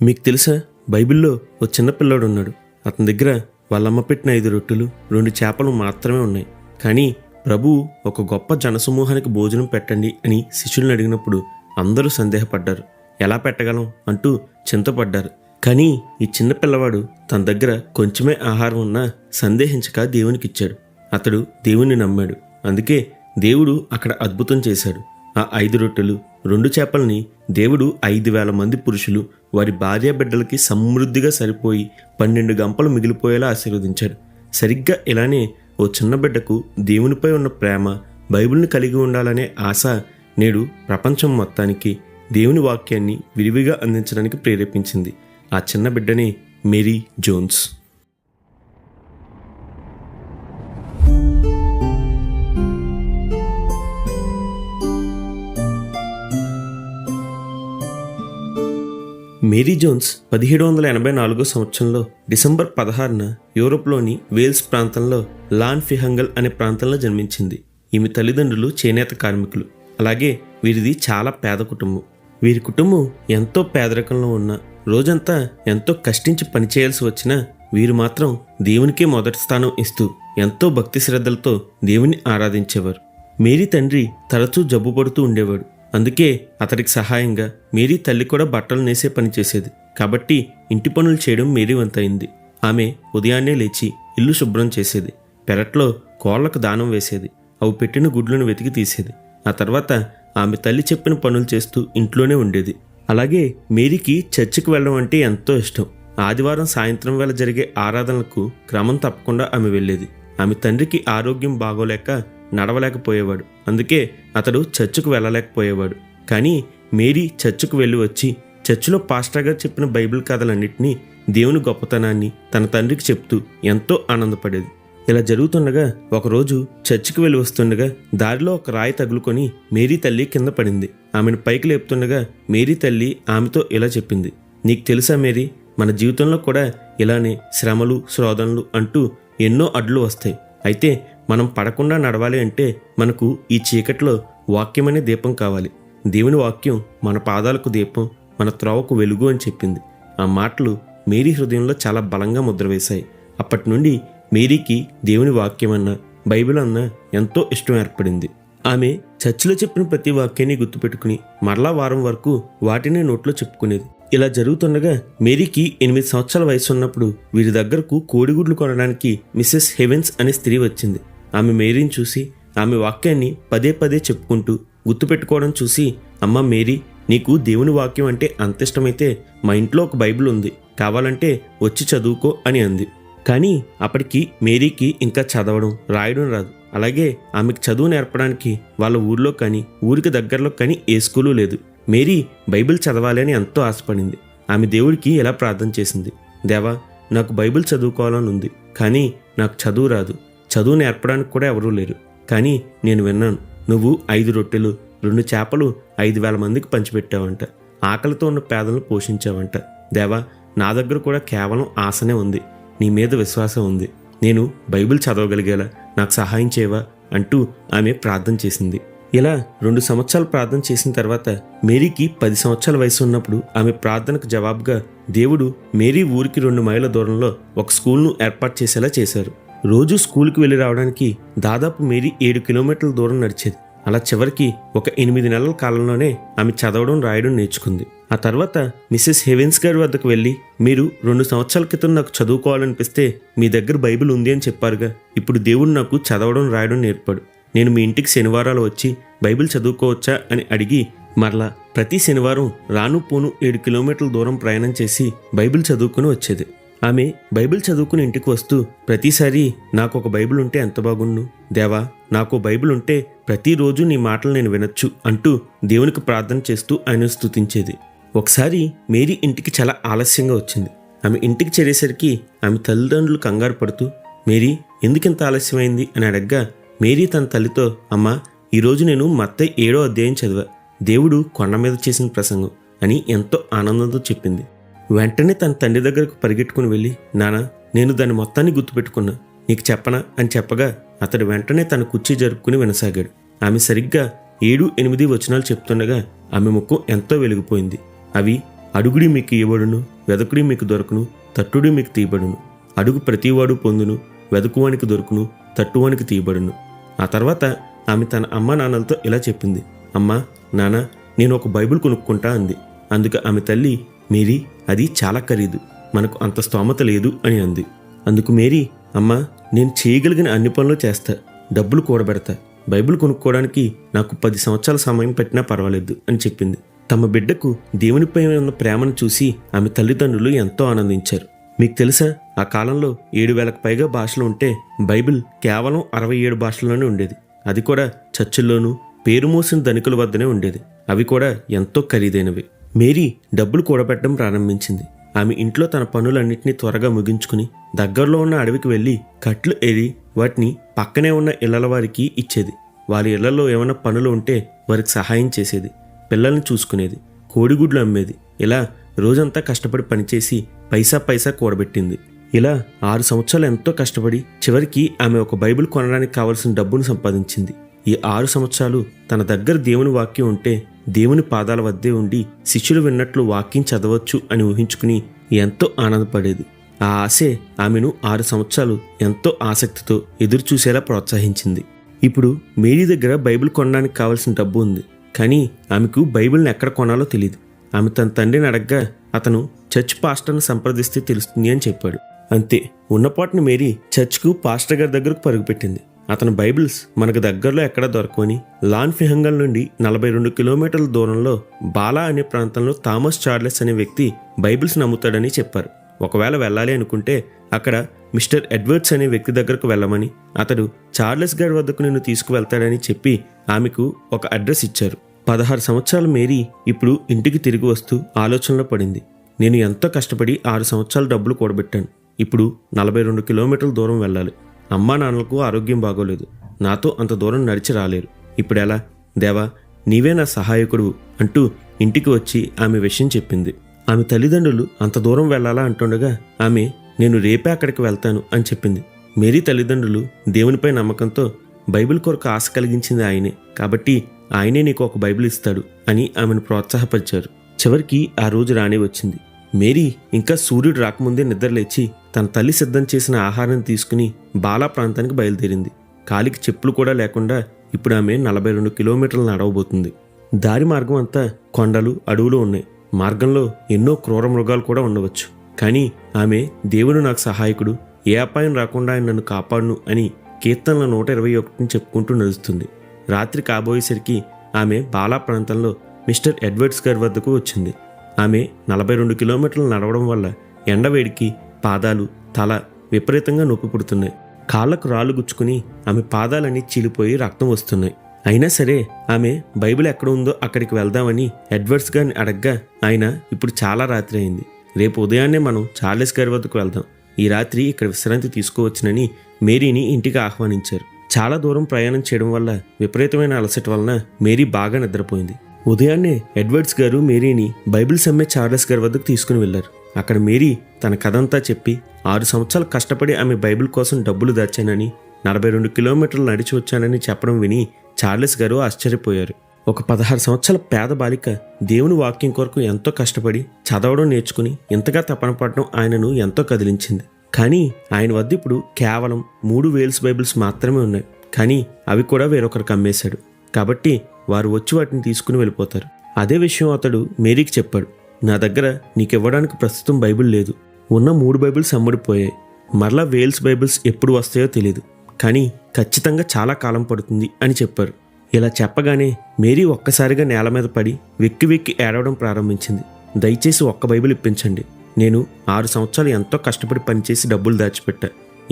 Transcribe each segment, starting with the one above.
మీకు తెలుసా, బైబిల్లో ఓ చిన్న పిల్లాడు ఉన్నాడు. అతని దగ్గర వాళ్ళమ్మ పెట్టిన 5 రొట్టెలు 2 చేపలు మాత్రమే ఉన్నాయి. కానీ ప్రభువు ఒక గొప్ప జనసమూహానికి భోజనం పెట్టండి అని శిష్యులను అడిగినప్పుడు అందరూ సందేహపడ్డారు. ఎలా పెట్టగలం అంటూ చింతపడ్డారు. కానీ ఈ చిన్న పిల్లవాడు తన దగ్గర కొంచెమే ఆహారం ఉన్నా సందేహించక దేవునికిచ్చాడు. అతడు దేవుణ్ణి నమ్మాడు. అందుకే దేవుడు అక్కడ అద్భుతం చేశాడు. ఆ 5 రొట్టెలు 2 చేపల్ని దేవుడు 5,000 మంది పురుషులు వారి భార్య బిడ్డలకి సమృద్ధిగా సరిపోయి 12 గంపలు మిగిలిపోయేలా ఆశీర్వదించాడు. సరిగ్గా ఇలానే ఓ చిన్న బిడ్డకు దేవునిపై ఉన్న ప్రేమ, బైబిల్ని కలిగి ఉండాలనే ఆశ నేడు ప్రపంచం మొత్తానికి దేవుని వాక్యాన్ని విరివిగా అందించడానికి ప్రేరేపించింది. ఆ చిన్న బిడ్డనే మేరీ జోన్స్. మేరీ జోన్స్ 1784 సంవత్సరంలో డిసెంబర్ 16న యూరోప్లోని వేల్స్ ప్రాంతంలో లాన్ఫిహంగల్ అనే ప్రాంతంలో జన్మించింది. ఈమె తల్లిదండ్రులు చేనేత కార్మికులు. అలాగే వీరిది చాలా పేద కుటుంబం. వీరి కుటుంబం ఎంతో పేదరికంలో ఉన్న రోజంతా ఎంతో కష్టించి పనిచేయాల్సి వచ్చినా వీరు మాత్రం దేవునికే మొదటి స్థానం ఇస్తూ ఎంతో భక్తి శ్రద్ధలతో దేవుని ఆరాధించేవారు. మేరీ తండ్రి తరచూ జబ్బు పడుతూ ఉండేవాడు. అందుకే అతడికి సహాయంగా మేరీ తల్లి కూడా బట్టలు నేసే పని చేసేది. కాబట్టి ఇంటి పనులు చేయడం మేరీ వంతైంది. ఆమె ఉదయాన్నే లేచి ఇల్లు శుభ్రం చేసేది. పెరట్లో కోళ్లకు దానం వేసేది. అవి పెట్టిన గుడ్లను వెతికి తీసేది. ఆ తర్వాత ఆమె తల్లి చెప్పిన పనులు చేస్తూ ఇంట్లోనే ఉండేది. అలాగే మేరీకి చర్చికి వెళ్ళడం అంటే ఎంతో ఇష్టం. ఆదివారం సాయంత్రం వేళ జరిగే ఆరాధనలకు క్రమం తప్పకుండా ఆమె వెళ్ళేది. ఆమె తండ్రికి ఆరోగ్యం బాగోలేక నడవలేకపోయేవాడు. అందుకే అతడు చర్చికి వెళ్ళలేకపోయేవాడు. కానీ మేరీ చర్చికి వెళ్ళి వచ్చి చర్చిలో పాస్టర్ గారు చెప్పిన బైబిల్ కథలన్నింటినీ, దేవుని గొప్పతనాన్ని తన తండ్రికి చెప్తూ ఎంతో ఆనందపడేది. ఇలా జరుగుతుండగా ఒకరోజు చర్చికి వెళ్ళి వస్తుండగా దారిలో ఒక రాయి తగులుకొని మేరీ తల్లి కింద పడింది. ఆమెను పైకి లేపుతుండగా మేరీ తల్లి ఆమెతో ఇలా చెప్పింది, నీకు తెలుసా మేరీ, మన జీవితంలో కూడా ఇలానే శ్రమలు, శోధనలు అంటూ ఎన్నో అడ్లు వస్తాయి. అయితే మనం పడకుండా నడవాలి అంటే మనకు ఈ చీకట్లో వాక్యమనే దీపం కావాలి. దేవుని వాక్యం మన పాదాలకు దీపం, మన త్రోవకు వెలుగు అని చెప్పింది. ఆ మాటలు మేరీ హృదయంలో చాలా బలంగా ముద్ర వేశాయి. అప్పటి నుండి మేరీకి దేవుని వాక్యమన్నా, బైబిల్ అన్నా ఎంతో ఇష్టం ఏర్పడింది. ఆమె చర్చిలో చెప్పిన ప్రతి వాక్యాన్ని గుర్తుపెట్టుకుని మరలా వారం వరకు వాటిని నోట్లో చెప్పుకునేది. ఇలా జరుగుతుండగా మేరీకి 8 సంవత్సరాల వయసు ఉన్నప్పుడు వీరి దగ్గరకు కోడిగుడ్లు కొనడానికి మిసెస్ హెవెన్స్ అనే స్త్రీ వచ్చింది. ఆమె మేరీని చూసి ఆమె వాక్యాన్ని పదే పదే చెప్పుకుంటూ గుర్తుపెట్టుకోవడం చూసి, అమ్మ మేరీ, నీకు దేవుని వాక్యం అంటే అంత ఇష్టమైతే మా ఇంట్లో ఒక బైబిల్ ఉంది, కావాలంటే వచ్చి చదువుకో అని అంది. కానీ అప్పటికి మేరీకి ఇంకా చదవడం, రాయడం రాదు. అలాగే ఆమెకు చదువు నేర్పడానికి వాళ్ళ ఊర్లో కానీ ఊరికి దగ్గరలో కానీ ఏ స్కూలు లేదు. మేరీ బైబిల్ చదవాలి అని ఎంతో ఆశపడింది. ఆమె దేవుడికి ఎలా ప్రార్థన చేసింది, దేవా, నాకు బైబిల్ చదువుకోవాలని ఉంది, కానీ నాకు చదువు రాదు, చదువు నేర్పడానికి కూడా ఎవరూ లేరు. కానీ నేను విన్నాను, నువ్వు 5 రొట్టెలు 2 చేపలు 5,000 మందికి పంచిపెట్టావంట, ఆకలితో ఉన్న పేదలను పోషించావంట. దేవా, నా దగ్గర కూడా కేవలం ఆశనే ఉంది, నీ మీద విశ్వాసం ఉంది, నేను బైబిల్ చదవగలిగేలా నాకు సహాయం చేయవా అంటూ ఆమె ప్రార్థన చేసింది. ఇలా 2 సంవత్సరాలు ప్రార్థన చేసిన తర్వాత మేరీకి 10 సంవత్సరాల వయసు ఉన్నప్పుడు ఆమె ప్రార్థనకు జవాబుగా దేవుడు మేరీ ఊరికి 2 మైళ్ళ దూరంలో ఒక స్కూల్ను ఏర్పాటు చేసేలా చేశారు. రోజు స్కూల్కి వెళ్ళి రావడానికి దాదాపు మేరీ 7 కిలోమీటర్ల దూరం నడిచేది. అలా చివరికి ఒక 8 నెలల కాలంలోనే ఆమె చదవడం, రాయడం నేర్చుకుంది. ఆ తర్వాత మిసెస్ హెవెన్స్ గారి వద్దకు వెళ్ళి, మీరు 2 సంవత్సరాల క్రితం నాకు చదువుకోవాలనిపిస్తే మీ దగ్గర బైబిల్ ఉంది అని చెప్పారుగా, ఇప్పుడు దేవుడు నాకు చదవడం, రాయడం నేర్పాడు. నేను మీ ఇంటికి శనివారాలు వచ్చి బైబిల్ చదువుకోవచ్చా అని అడిగి మరలా ప్రతి శనివారం రాను పోను 7 కిలోమీటర్ల దూరం ప్రయాణం చేసి బైబిల్ చదువుకుని వచ్చేది. ఆమె బైబిల్ చదువుకుని ఇంటికి వస్తూ ప్రతిసారి నాకు ఒక బైబిల్ ఉంటే ఎంత బాగుండు, దేవా, నాకు బైబిల్ ఉంటే ప్రతిరోజు నీ మాటలు నేను వినొచ్చు అంటూ దేవునికి ప్రార్థన చేస్తూ ఆయన స్తుతించేది. ఒకసారి మేరీ ఇంటికి చాలా ఆలస్యంగా వచ్చింది. ఆమె ఇంటికి చేరేసరికి ఆమె తల్లిదండ్రులు కంగారు పడుతూ, మేరీ, ఎందుకింత ఆలస్యమైంది అని అడగ్గా మేరీ తన తల్లితో, అమ్మా, ఈరోజు నేను మత్తయి 7వ అధ్యాయం చదివా, దేవుడు కొండ మీద చేసిన ప్రసంగం అని ఎంతో ఆనందంతో చెప్పింది. వెంటనే తన తండ్రి దగ్గరకు పరిగెట్టుకుని వెళ్ళి, నాన్న, నేను దాన్ని మొత్తాన్ని గుర్తుపెట్టుకున్నా, నీకు చెప్పనా అని చెప్పగా అతడు వెంటనే తన కుర్చీ జరుపుకుని వినసాగాడు. ఆమె సరిగ్గా 7, 8 వచనాలు చెప్తుండగా ఆమె ముఖం ఎంతో వెలిగిపోయింది. అవి అడుగుడి మీకు ఇవ్వబడును, వెదకుడి మీకు దొరకును, తట్టుడి మీకు తీయబడును. అడుగు ప్రతివాడు పొందును, వెదకువానికి దొరుకును, తట్టువానికి తీయబడును. ఆ తర్వాత ఆమె తన అమ్మ నాన్నలతో ఇలా చెప్పింది, అమ్మా నాన్న, నేను ఒక బైబిల్ కొనుక్కుంటా అంది. అందుకు ఆమె తల్లి, మేరీ, అది చాలా ఖరీదు, మనకు అంత స్తోమత లేదు అని అంది. అందుకు మేరీ, అమ్మా, నేను చేయగలిగిన అన్ని పనులు చేస్తా, డబ్బులు కూడబెడతా, బైబిల్ కొనుక్కోవడానికి నాకు 10 సంవత్సరాల సమయం పెట్టినా పర్వాలేదు అని చెప్పింది. తమ బిడ్డకు దేవునిపై ఉన్న ప్రేమను చూసి ఆమె తల్లిదండ్రులు ఎంతో ఆనందించారు. మీకు తెలుసా, ఆ కాలంలో 7,000కు పైగా భాషలు ఉంటే బైబిల్ కేవలం 67 భాషల్లోనే ఉండేది. అది కూడా చర్చిల్లోనూ పేరు మోసిన ధనికుల వద్దనే ఉండేది. అవి కూడా ఎంతో ఖరీదైనవి. మేరీ డబ్బులు కూడబెట్టడం ప్రారంభించింది. ఆమె ఇంట్లో తన పనులన్నింటినీ త్వరగా ముగించుకుని దగ్గరలో ఉన్న అడవికి వెళ్ళి కట్లు ఏరి వాటిని పక్కనే ఉన్న ఇళ్లల వారికి ఇచ్చేది. వారి ఇళ్లలో ఏమైనా పనులు ఉంటే వారికి సహాయం చేసేది, పిల్లల్ని చూసుకునేది, కోడిగుడ్లు అమ్మేది. ఇలా రోజంతా కష్టపడి పనిచేసి పైసా కూడబెట్టింది. ఇలా 6 సంవత్సరాలు ఎంతో కష్టపడి చివరికి ఆమె ఒక బైబిల్ కొనడానికి కావలసిన డబ్బును సంపాదించింది. ఈ 6 సంవత్సరాలు తన దగ్గర దేవుని వాక్యం ఉంటే దేవుని పాదాల వద్దే ఉండి శిష్యులు విన్నట్లు వాక్యం చదవచ్చు అని ఊహించుకుని ఎంతో ఆనందపడేది. ఆ ఆశే ఆమెను 6 సంవత్సరాలు ఎంతో ఆసక్తితో ఎదురుచూసేలా ప్రోత్సహించింది. ఇప్పుడు మేరీ దగ్గర బైబిల్ కొనడానికి కావలసిన డబ్బు ఉంది, కానీ ఆమెకు బైబిల్ని ఎక్కడ కొనాలో తెలియదు. ఆమె తన తండ్రిని అడగ్గా అతను చర్చ్ పాస్టర్ని సంప్రదిస్తే తెలుస్తుంది అని చెప్పాడు. అంతే, ఉన్నపాటున మేరీ చర్చ్కు పాస్టర్ గారి దగ్గరకు పరుగుపెట్టింది. అతను బైబిల్స్ మనకు దగ్గరలో ఎక్కడా దొరకవని, లాన్ ఫిహంగల్ నుండి 42 కిలోమీటర్ల దూరంలో బాలా అనే ప్రాంతంలో థామస్ చార్లెస్ అనే వ్యక్తి బైబిల్స్ నమ్ముతాడని చెప్పారు. ఒకవేళ వెళ్ళాలి అనుకుంటే అక్కడ మిస్టర్ ఎడ్వర్డ్స్ అనే వ్యక్తి దగ్గరకు వెళ్ళమని, అతడు చార్లెస్ గారి వద్దకు నిన్ను తీసుకువెళ్తాడని చెప్పి ఆమెకు ఒక అడ్రస్ ఇచ్చారు. 16 సంవత్సరాల మేరీ ఇప్పుడు ఇంటికి తిరిగి వస్తూ ఆలోచనలో పడింది. నేను ఎంతో కష్టపడి 6 సంవత్సరాలు డబ్బులు కూడబెట్టాను. ఇప్పుడు 42 కిలోమీటర్ల దూరం వెళ్ళాలి. అమ్మా నాన్నలకు ఆరోగ్యం బాగోలేదు, నాతో అంత దూరం నడిచి రాలేరు. ఇప్పుడెలా? దేవా, నీవే నా సహాయకుడు అంటూ ఇంటికి వచ్చి ఆమె విషయం చెప్పింది. ఆమె తల్లిదండ్రులు అంత దూరం వెళ్ళాలా అంటుండగా ఆమె, నేను రేపే అక్కడికి వెళ్తాను అని చెప్పింది. మేరీ తల్లిదండ్రులు దేవునిపై నమ్మకంతో బైబిల్ కొరకు ఆశ కలిగించింది ఆయనే, కాబట్టి ఆయనే నీకు ఒక బైబిల్ ఇస్తాడు అని ఆమెను ప్రోత్సాహపరిచారు. చివరికి ఆ రోజు రానే వచ్చింది. మేరీ ఇంకా సూర్యుడు రాకముందే నిద్రలేచి తన తల్లి సిద్ధం చేసిన ఆహారాన్ని తీసుకుని బాలా ప్రాంతానికి బయలుదేరింది. కాలికి చెప్పులు కూడా లేకుండా ఇప్పుడు ఆమె 42 కిలోమీటర్లు నడవబోతుంది. దారి మార్గం అంతా కొండలు, అడవులు ఉన్నాయి. మార్గంలో ఎన్నో క్రూర మృగాలు కూడా ఉండవచ్చు. కానీ ఆమె, దేవుడు నాకు సహాయకుడు, ఏ అపాయం రాకుండా ఆయన నన్ను కాపాడును అని కీర్తనల 121 చెప్పుకుంటూ నడుస్తుంది. రాత్రి కాబోయేసరికి ఆమె బాలా ప్రాంతంలో మిస్టర్ ఎడ్వర్డ్స్ గారి వద్దకు వచ్చింది. ఆమె 42 కిలోమీటర్లు నడవడం వల్ల ఎండవేడికి పాదాలు, తల విపరీతంగా నొప్పి పుడుతున్నాయి. కాళ్లకు రాళ్ళు గుచ్చుకుని ఆమె పాదాలన్నీ చీలిపోయి రక్తం వస్తున్నాయి. అయినా సరే ఆమె బైబిల్ ఎక్కడ ఉందో అక్కడికి వెళ్దామని ఎడ్వర్డ్స్ గారిని అడగ్గా ఆయన, ఇప్పుడు చాలా రాత్రి అయింది, రేపు ఉదయాన్నే మనం చార్లెస్ గారి వద్దకు వెళ్దాం, ఈ రాత్రి ఇక్కడ విశ్రాంతి తీసుకోవచ్చునని మేరీని ఇంటికి ఆహ్వానించారు. చాలా దూరం ప్రయాణం చేయడం వల్ల విపరీతమైన అలసట వలన మేరీ బాగా నిద్రపోయింది. ఉదయాన్నే ఎడ్వర్డ్స్ గారు మేరీని బైబిల్స్ అమ్మే చార్లెస్ గారి వద్దకు తీసుకుని వెళ్లారు. అక్కడ మేరీ తన కథంతా చెప్పి 6 సంవత్సరాలు కష్టపడి ఆమె బైబిల్ కోసం డబ్బులు దాచానని, 42 కిలోమీటర్లు నడిచి వచ్చానని చెప్పడం విని చార్లెస్ గారు ఆశ్చర్యపోయారు. ఒక 16 సంవత్సరాల పేద బాలిక దేవుని వాక్యం కొరకు ఎంతో కష్టపడి చదవడం నేర్చుకుని ఇంతగా తపన పడడం ఆయనను ఎంతో కదిలించింది. కానీ ఆయన వద్ద ఇప్పుడు కేవలం 3 వేల్స్ బైబిల్స్ మాత్రమే ఉన్నాయి. కానీ అవి కూడా వేరొకరికి అమ్మేశాడు. కాబట్టి వారు వచ్చి వాటిని తీసుకుని వెళ్ళిపోతారు. అదే విషయం అతడు మేరీకి చెప్పాడు. నా దగ్గర నీకివ్వడానికి ప్రస్తుతం బైబిల్ లేదు, ఉన్న 3 బైబిల్స్ అమ్ముడిపోయాయి. మరలా వేల్స్ బైబిల్స్ ఎప్పుడు వస్తాయో తెలియదు, కానీ ఖచ్చితంగా చాలా కాలం పడుతుంది అని చెప్పారు. ఇలా చెప్పగానే మేరీ ఒక్కసారిగా నేల మీద పడి వెక్కి వెక్కి ఏడవడం ప్రారంభించింది. దయచేసి ఒక్క బైబిల్ ఇప్పించండి, నేను 6 సంవత్సరాలు ఎంతో కష్టపడి పనిచేసి డబ్బులు దాచిపెట్టా,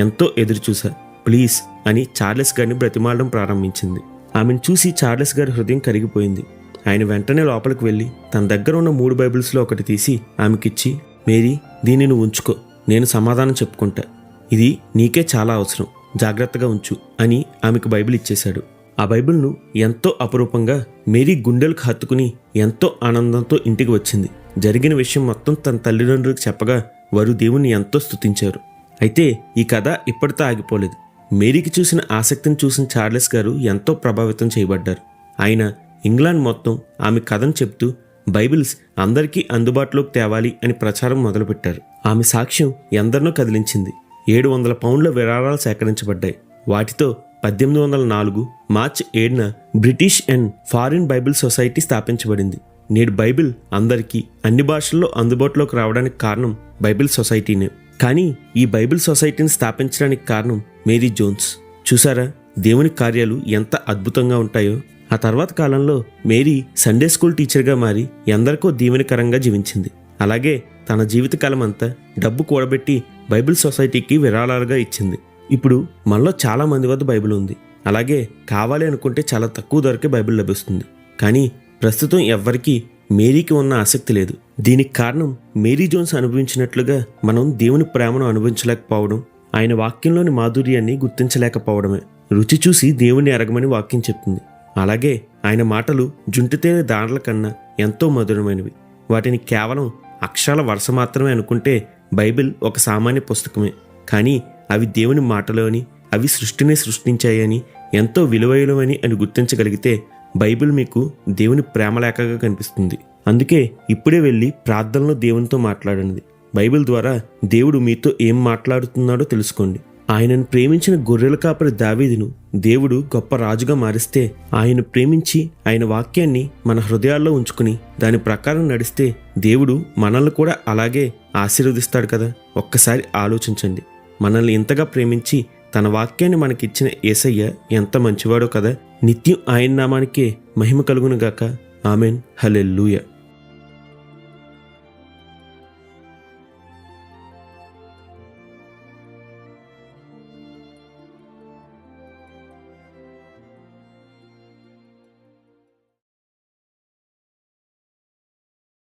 ఎంతో ఎదురుచూసా, ప్లీజ్ అని చార్లెస్ గారిని బ్రతిమాలడం ప్రారంభించింది. ఆమెను చూసి చార్లెస్ గారి హృదయం కరిగిపోయింది. ఆయన వెంటనే లోపలికి వెళ్ళి తన దగ్గర ఉన్న 3 బైబిల్స్లో ఒకటి తీసి ఆమెకిచ్చి, మేరీ, దీన్ని నువ్వు ఉంచుకో, నేను సమాధానం చెప్పుకుంటా, ఇది నీకే చాలా అవసరం, జాగ్రత్తగా ఉంచు అని ఆమెకు బైబిల్ ఇచ్చేశాడు. ఆ బైబిల్ను ఎంతో అపురూపంగా మేరీ గుండెలకు హత్తుకుని ఎంతో ఆనందంతో ఇంటికి వచ్చింది. జరిగిన విషయం మొత్తం తన తల్లిదండ్రులకు చెప్పగా వారు దేవుణ్ణి ఎంతో స్తుతించారు. అయితే ఈ కథ ఇప్పటితో ఆగిపోలేదు. మేరీకి చూసిన ఆసక్తిని చూసిన చార్లెస్ గారు ఎంతో ప్రభావితం చేయబడ్డారు. ఆయన ఇంగ్లాండ్ మొత్తం ఆమె కథను చెప్తూ బైబిల్స్ అందరికీ అందుబాటులోకి తేవాలి అని ప్రచారం మొదలుపెట్టారు. ఆమె సాక్ష్యం ఎందరినో కదిలించింది. 700 పౌండ్ల విరాళాలు సేకరించబడ్డాయి. వాటితో 1804 మార్చి 7న British and foreign Bible society స్థాపించబడింది. నేడు బైబిల్ అందరికీ అన్ని భాషల్లో అందుబాటులోకి రావడానికి కారణం బైబిల్ సొసైటీనే. కానీ ఈ బైబిల్ సొసైటీని స్థాపించడానికి కారణం మేరీ జోన్స్. చూసారా దేవుని కార్యాలు ఎంత అద్భుతంగా ఉంటాయో. ఆ తర్వాత కాలంలో మేరీ సండే స్కూల్ టీచర్గా మారి ఎందరికో దీవెనకరంగా జీవించింది. అలాగే తన జీవితకాలం అంతా డబ్బు కూడబెట్టి బైబిల్ సొసైటీకి విరాళాలుగా ఇచ్చింది. ఇప్పుడు మనలో చాలా మంది వద్ద బైబిల్ ఉంది. అలాగే కావాలి అనుకుంటే చాలా తక్కువ ధరకే బైబిల్ లభిస్తుంది. కానీ ప్రస్తుతం ఎవ్వరికీ మేరీకి ఉన్న ఆసక్తి లేదు. దీనికి కారణం మేరీ జోన్స్ అనుభవించినట్లుగా మనం దేవుని ప్రేమను అనుభవించలేకపోవడం, ఆయన వాక్యంలోని మాధుర్యాన్ని గుర్తించలేకపోవడమే. రుచి చూసి దేవుని ఎరగమని వాక్యం చెప్తుంది. అలాగే ఆయన మాటలు జుంటితేనె దాండ్ల కన్నా ఎంతో మధురమైనవి. వాటిని కేవలం అక్షరాల వరుస మాత్రమే అనుకుంటే బైబిల్ ఒక సామాన్య పుస్తకమే. కానీ అవి దేవుని మాటలోని, అవి సృష్టిని సృష్టించాయని, ఎంతో విలువైనవని అని గుర్తించగలిగితే బైబిల్ మీకు దేవుని ప్రేమలేఖగా కనిపిస్తుంది. అందుకే ఇప్పుడే వెళ్ళి ప్రార్థనలో దేవునితో మాట్లాడండి. బైబిల్ ద్వారా దేవుడు మీతో ఏం మాట్లాడుతున్నాడో తెలుసుకోండి. ఆయనను ప్రేమించిన గొర్రెల కాపరి దావీదును దేవుడు గొప్ప రాజుగా మారిస్తే, ఆయన ప్రేమించి ఆయన వాక్యాన్ని మన హృదయాల్లో ఉంచుకుని దాని ప్రకారం నడిస్తే దేవుడు మనల్ని కూడా అలాగే ఆశీర్వదిస్తాడు కదా. ఒక్కసారి ఆలోచించండి. మనల్ని ఇంతగా ప్రేమించి తన వాక్యాన్ని మనకిచ్చిన యేసయ్య ఎంత మంచివాడో కదా. నిత్యం ఆయన నామానికే మహిమ కలుగునుగాక. ఆమెన్. హల్లెలూయా.